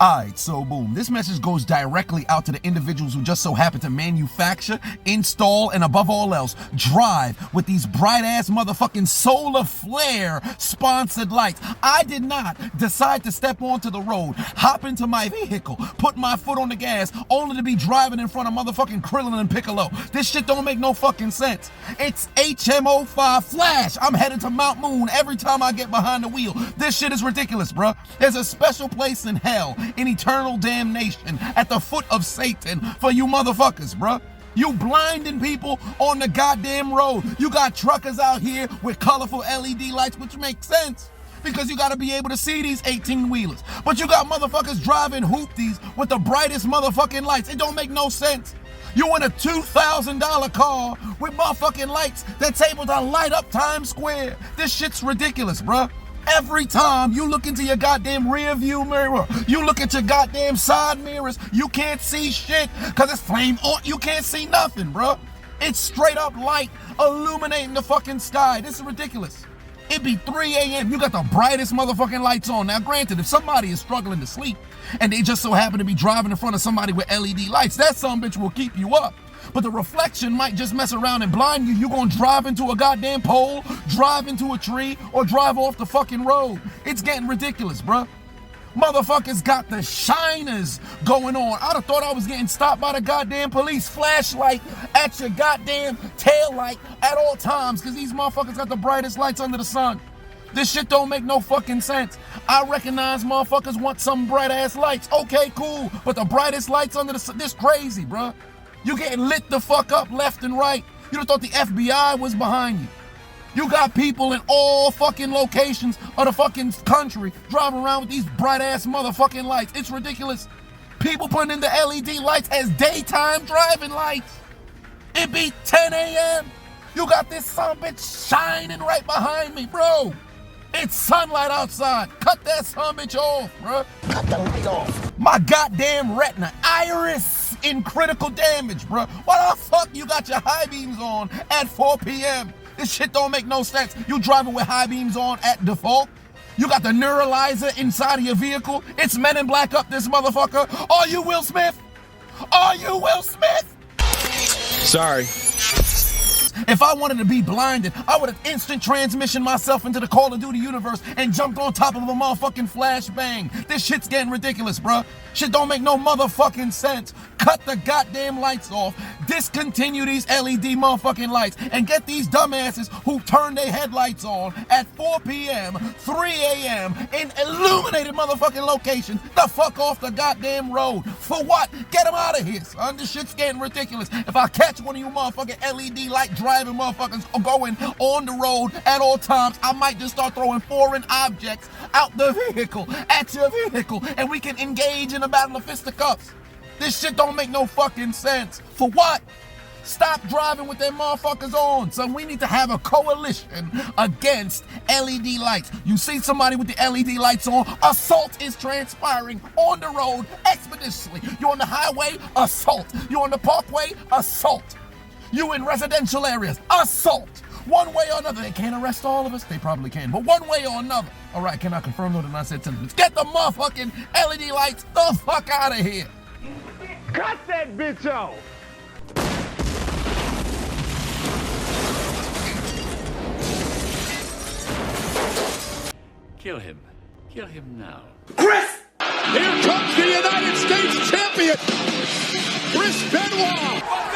Alright, so boom. This message goes directly out to the individuals who just so happen to manufacture, install, and above all else, drive with these bright-ass motherfucking solar flare sponsored lights. I did not decide to step onto the road, hop into my vehicle, put my foot on the gas, only to be driving in front of motherfucking Krillin and Piccolo. This shit don't make no fucking sense. It's HMO5 Flash. I'm headed to Mount Moon every time I get behind the wheel. This shit is ridiculous, bruh. There's a special place in hell, in eternal damnation, at the foot of Satan for you motherfuckers, bruh. You blinding people on the goddamn road. You got truckers out here with colorful LED lights, which makes sense, because you gotta be able to see these 18-wheelers. But you got motherfuckers driving hoopties with the brightest motherfucking lights. It don't make no sense. You in a $2,000 car with motherfucking lights that's able to light up Times Square. This shit's ridiculous, bruh. Every time you look into your goddamn rear view mirror, you look at your goddamn side mirrors, you can't see shit because it's flame on. You can't see nothing, bro. It's straight up light illuminating the fucking sky. This is ridiculous. It be 3 a.m. You got the brightest motherfucking lights on. Now, granted, if somebody is struggling to sleep and they just so happen to be driving in front of somebody with LED lights, that sumbitch will keep you up. But the reflection might just mess around and blind you. You're gonna drive into a goddamn pole, drive into a tree, or drive off the fucking road. It's getting ridiculous, bruh. Motherfuckers got the shiners going on. I'd have thought I was getting stopped by the goddamn police. Flashlight at your goddamn tail light at all times, because these motherfuckers got the brightest lights under the sun. This shit don't make no fucking sense. I recognize motherfuckers want some bright ass lights. Okay, cool. But the brightest lights under the sun, this crazy, bruh. You getting lit the fuck up left and right. You'd have thought the FBI was behind you. You got people in all fucking locations of the fucking country driving around with these bright ass motherfucking lights. It's ridiculous. People putting in the LED lights as daytime driving lights. It be 10 a.m. You got this sumbitch shining right behind me, bro. It's sunlight outside. Cut that sumbitch off, bro. Cut the light off. My goddamn retina, iris in critical damage, bro. Why the fuck you got your high beams on at 4 p.m.? This shit don't make no sense. You driving with high beams on at default? You got the neuralizer inside of your vehicle? It's Men in Black up this motherfucker. Are you Will Smith? Are you Will Smith? Sorry. If I wanted to be blinded, I would have instant transmission myself into the Call of Duty universe and jumped on top of a motherfucking flashbang. This shit's getting ridiculous, bruh. Shit don't make no motherfucking sense. Cut the goddamn lights off. Discontinue these LED motherfucking lights and get these dumbasses who turn their headlights on at 4 p.m., 3 a.m. in illuminated motherfucking locations the fuck off the goddamn road. For what? Get them out of here, son. This shit's getting ridiculous. If I catch one of you motherfucking LED light driving motherfuckers going on the road at all times, I might just start throwing foreign objects out the vehicle, at your vehicle, and we can engage in a battle of fisticuffs. This shit don't make no fucking sense. For what? Stop driving with them motherfuckers on. So we need to have a coalition against LED lights. You see somebody with the LED lights on, assault is transpiring on the road expeditiously. You on the highway, assault. You on the parkway, assault. You in residential areas, assault. One way or another. They can't arrest all of us. They probably can, but one way or another. All right, can I confirm though that I said sentiments? Get the motherfucking LED lights the fuck out of here. Cut that bitch off. Kill him. Kill him now. Chris! Here comes the United States champion, Chris Benoit.